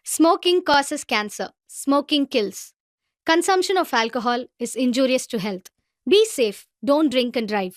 Smoking causes cancer. Smoking kills. Consumption of alcohol is injurious to health. Be safe. Don't drink and drive.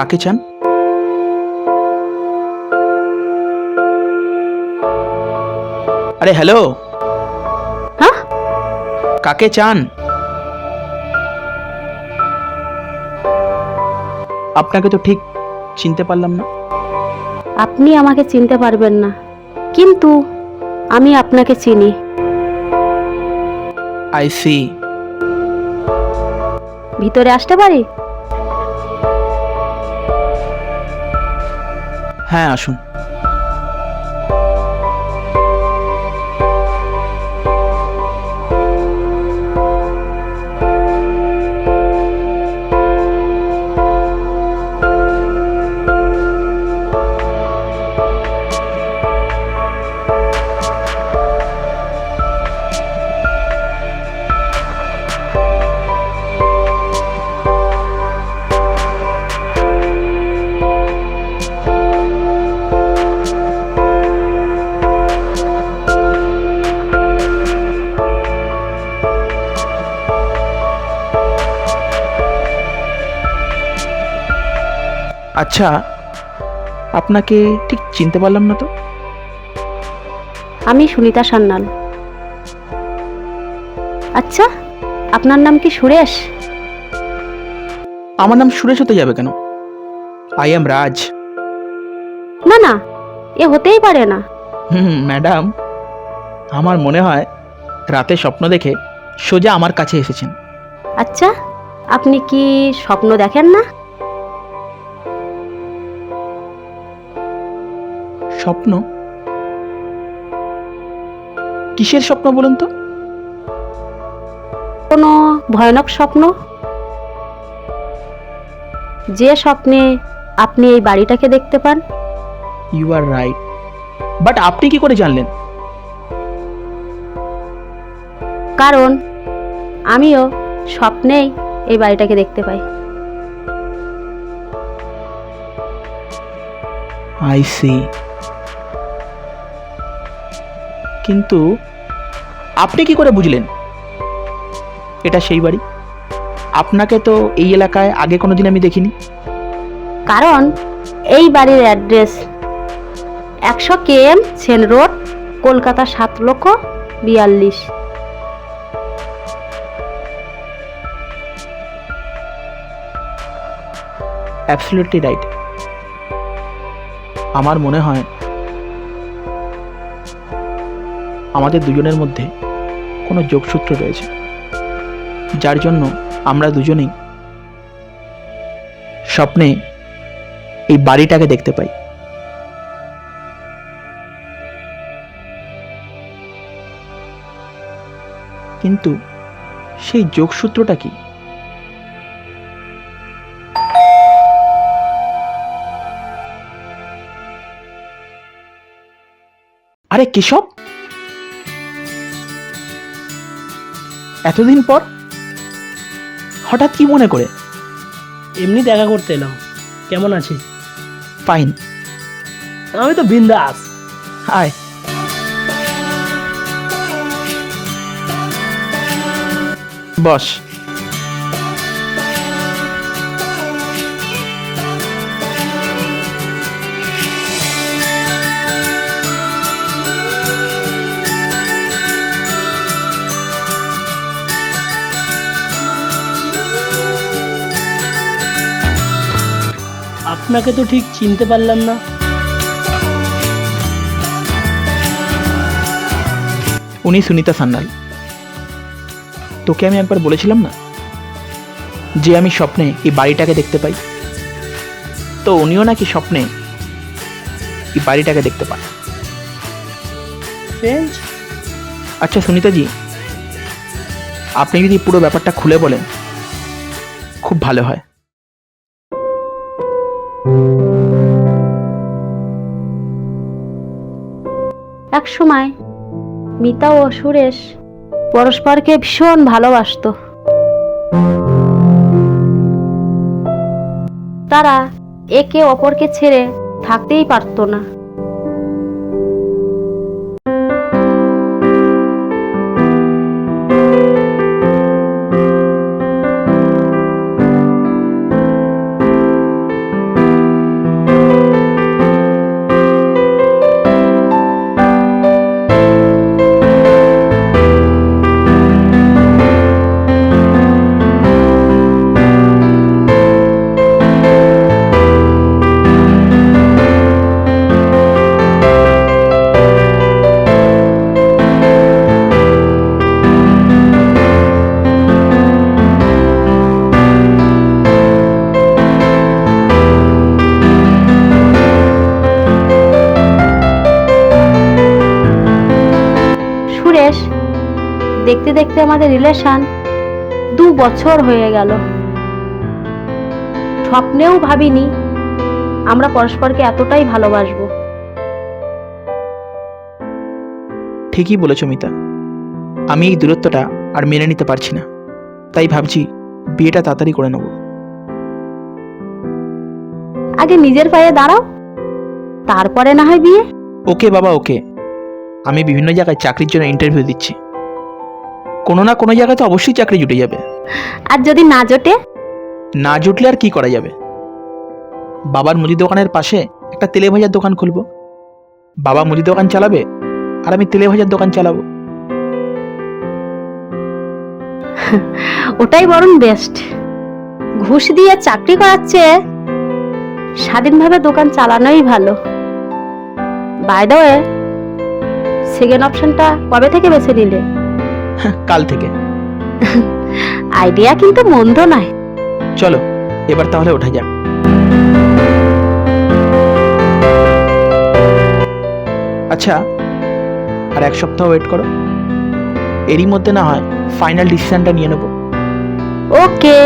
কাকে চান? আরে hello, হ্যাঁ, কাকে চান? আপনাকে তো ঠিক চিনতে পারলাম না। আপনি আমাকে চিনতে পারবেন না, কিন্তু আমি আপনাকে চিনি। I see. ভিতরে আসতে পারি? হ্যাঁ, আসুন। আচ্ছা, আপনাকে ঠিক চিনতে পারলাম না তো। আমি সুনিতা সান্যাল। আচ্ছা, আপনার নাম কি সুরেশ? আমার নাম সুরেশ হতে যাবে কেন? আই এম রাজ। না না, এ হতেই পারে না। ম্যাডাম, আমার মনে হয় রাতে স্বপ্ন দেখে সোজা আমার কাছে এসেছেন। আচ্ছা, আপনি কি স্বপ্ন দেখেন না? স্বপ্ন? কিসের স্বপ্ন বলুন তো? কোনো ভয়ানক স্বপ্ন, যে স্বপ্নে আপনি এই বাড়িটাকে দেখতে পান? ইউ আর রাইট, বাট আপনি কি করে জানলেন? কারণ আমিও স্বপ্নেই এই বাড়িটাকে দেখতে পাই। I C. কিন্তু আপনি কি করে বুঝলেন এটা সেই বাড়ি? আপনাকে তো এই এলাকায় আগে কোনোদিন আমি দেখিনি। কারণ এই বাড়ির address 100 KM Sen road, Kolkata 7,42,000। Absolutely right. আমার মনে হয় আমাদের দুজনের মধ্যে কোনো যোগসূত্র রয়েছে, যার জন্য আমরা দুজনেই স্বপ্নে এই বাড়িটাকে দেখতে পাই। কিন্তু সেই যোগসূত্রটা কি? আরে কেশব, এতদিন পর হঠাৎ কি মনে করে? এমনি দেখা করতে এলাম। কেমন আছিস? ফাইন। আমি তো বিন্দাস। আয়। বস। আপনাকে তো ঠিক চিনতে পারলাম না। উনি সুনিতা সান্যাল। তোকে আমি একবার বলেছিলাম না যে আমি স্বপ্নে এই বাড়িটাকে দেখতে পাই? তো উনিও নাকি স্বপ্নে এই বাড়িটাকে দেখতে পান। ফ্রেঞ্চ? আচ্ছা সুনিতাজি, আপনি যদি পুরো ব্যাপারটা খুলে বলেন খুব ভালো হয়। এক সময় মিতা ও সুরেশ পরস্পরকে ভীষণ ভালোবাসতো। তারা একে অপরকে ছেড়ে থাকতেই পারতো না। সুরেশ, দেখতে দেখতে আমাদের রিলেশন 2 বছর হয়ে গেল। স্বপ্নেও ভাবিনি আমরা পরস্পরকে এতটাই ভালোবাসবো। ঠিকই বলেছ মিতা, আমি এই দূরত্বটা আর মেনে নিতে পারছি না। তাই ভাবছি বিয়েটা তাড়াতাড়ি করে নেব। আগে নিজের পায়ে দাঁড়াও, তারপরে না হয় বিয়ে। ওকে বাবা, ওকে। আমি বিভিন্ন জায়গায় চাকরির জন্য ইন্টারভিউ দিচ্ছি, কোনো না কোনো জায়গায় তো অবশ্যই চাকরি জুটে যাবে। আর যদি না জোটে? না জুটলে আর কি করা যাবে? বাবার মুদি দোকানের পাশে একটা তেলে ভাজার দোকান খুলবো। বাবা মুদি দোকান চালাবে আর আমি তেলে ভাজার দোকান চালাবো। ওটাই বরং বেস্ট। ঘুষ দিয়ে চাকরি করাচ্ছে স্বাধীনভাবে দোকান চালানোই ভালো। বাই দ্য ওয়ে, সেকেন্ড অপশনটা কবে থেকে বেছে নিলে? কাল থেকে। আইডিয়া কিন্তু মন্দ নয়। চলো এবার তাহলে ওঠা যাক। আচ্ছা, আর 1 সপ্তাহ ওয়েট করো, এরই মধ্যে না হয় ফাইনাল ডিসিশনটা নিয়ে নেব। ওকে।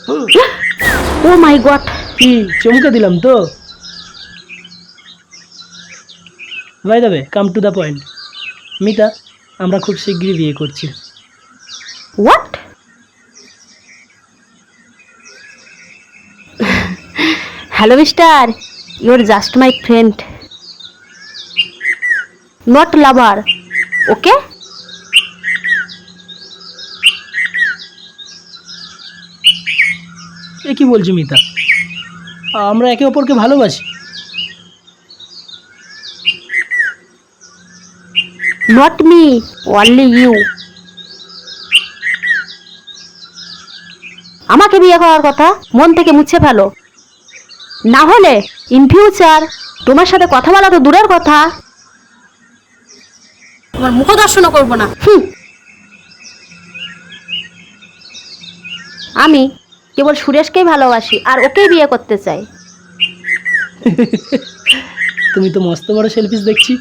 Oh my god! কি চমকে দিলাম তো? By the way, come to the point. Mita, আমরা খুব শীঘ্রই বিয়ে করছি। What? Hello mister, you're just my friend, not lover, okay? এ কি বলছো মিতা? আমরা একে অপরকে ভালোবাসি। Not me, only you. আমাকে বিয়ে করার কথা মন থেকে মুছে ফেলো, না হলে ইন ফিউচার তোমার সাথে কথা বলা তো দূরের কথা, তোমার মুখ দর্শনও করবো না। আমি কেবল সুরেশকেই ভালোবাসি আর ওকেই বিয়ে করতে চাই। তুমি তো মস্ত বড় সেলফিশ দেখছি।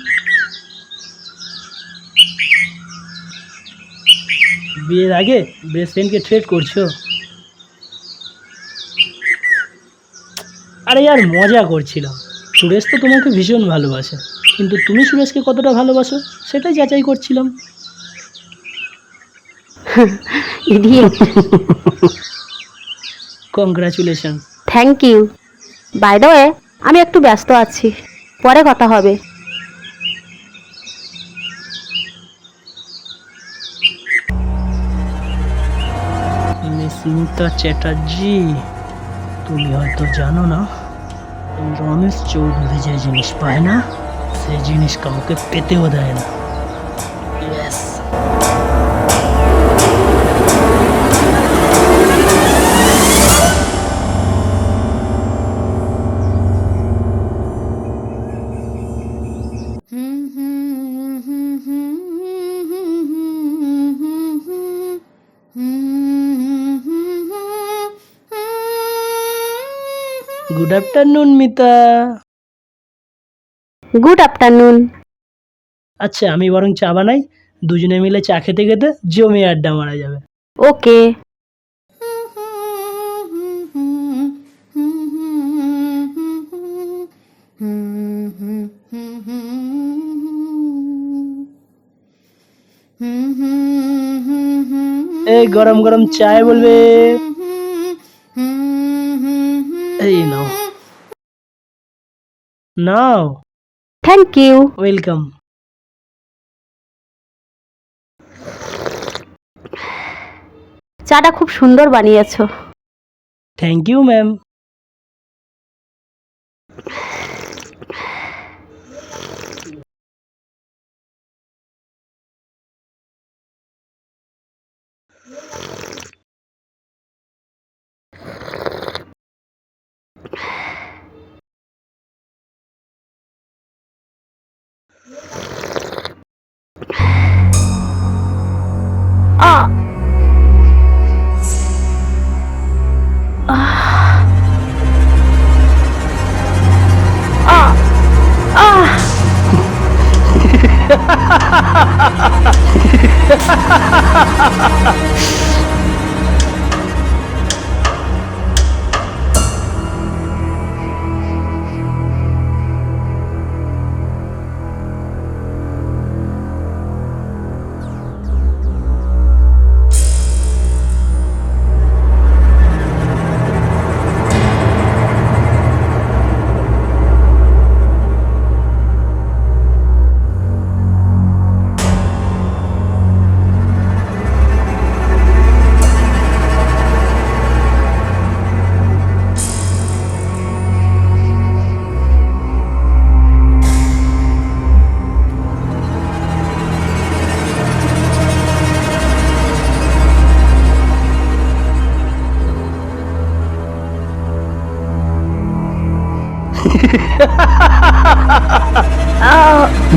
বিয়ের আগে বেস্ট ফ্রেন্ডকে ট্রেড করছো? আরে यार, মজা করছিলাম। সুরেশ তো তোমাকে ভীষণ ভালোবাসে, কিন্তু তুমি সুরেশকে কতটা ভালোবাসো সেটাই যাচাই করছিলাম। Idiot. Congratulation. Thank you. By the way, আমি একটু ব্যস্ত আছি, পরে কথা হবে। মিস মিতা চ্যাটার্জি, তুমি হয়তো জানো না, এই রমেশ চৌধুরী যে জিনিস পায় না সেই জিনিস কাউকে পেতেও দেয় না। Yes. Good afternoon Mita. Good afternoon. আচ্ছা, আমি বরং চা বানাই, দুজনে মিলে চা খেতে খেতে জমে আড্ডা মারা যাবে। ওকে। এই গরম গরম চায় বলবে। এই নাও নাও। Thank you. ওয়েলকাম। চাটা খুব সুন্দর বানিয়েছো। Thank you ma'am.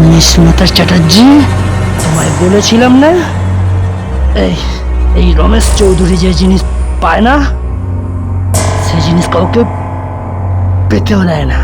Miss Mita Chatterjee, তোমায় বলেছিলাম না, এই রমেশ চৌধুরী যে জিনিস পায় না সেই জিনিস কাউকে পেতেও দেয় না।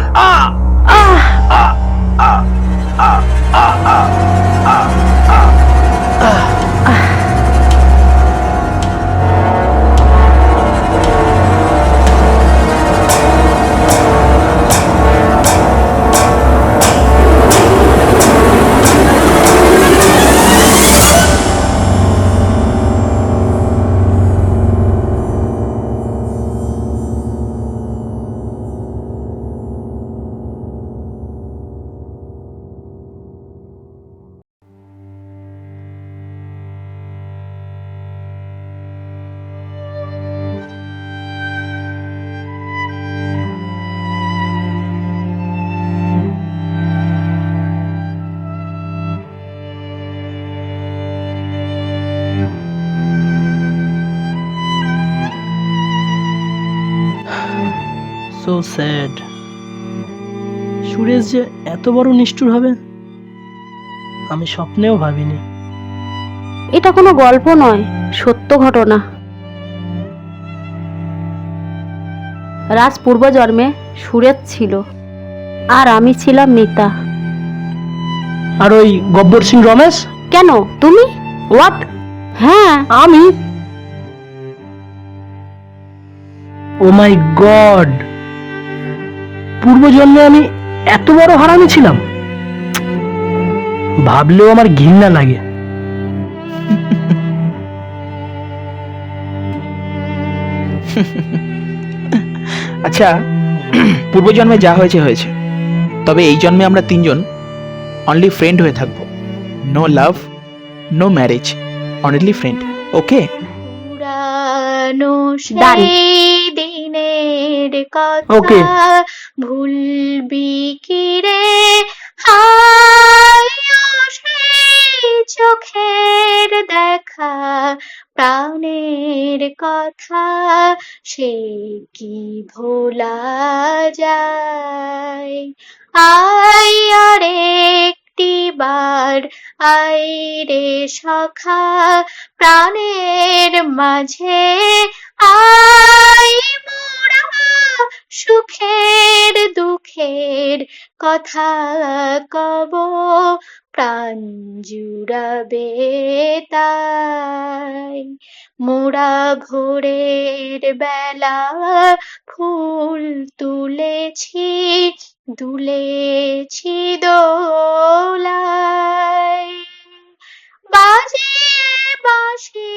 So sad. সুরেশ যে এত বড় নিষ্ঠুর হবে আমি স্বপ্নেও ভাবিনি। এটা কোনো গল্প নয়, সত্য ঘটনা। রাজ পূর্বজন্মে সুরেশ ছিল, আর আমি ছিলাম মিতা। আর ওই গব্বর সিং রমেশ? কেন, তুমি? হোয়াট? হ্যাঁ, আমি? ও মাই গড, পূর্বজন্মে আমি এত বড় হারামি ছিলাম? ভাবলেও আমার ঘৃণা লাগে। আচ্ছা, পূর্বজন্মে যা হয়েছে হয়েছে, তবে এই জন্মে আমরা তিনজন অনলি ফ্রেন্ড হয়ে থাকবো। No love, no marriage, only friend, okay? পুরানো দারুণ। সেই দিনের Okay. কথা ভুলবি কি রে? হায় ও সেই চোখের দেখা, প্রাণের কথা সে কি ভোলা যায়? আয় আরেকটি বার, আয় রে সখা, প্রাণের মাঝে আই মোরা, সুখের দুঃখের কথা কব, প্রাণ জুড়াবে তাই। মোরা ভোরের বেলা ফুল তুলেছি, দুলেছি দোলায়, বাজিয়ে বাঁশি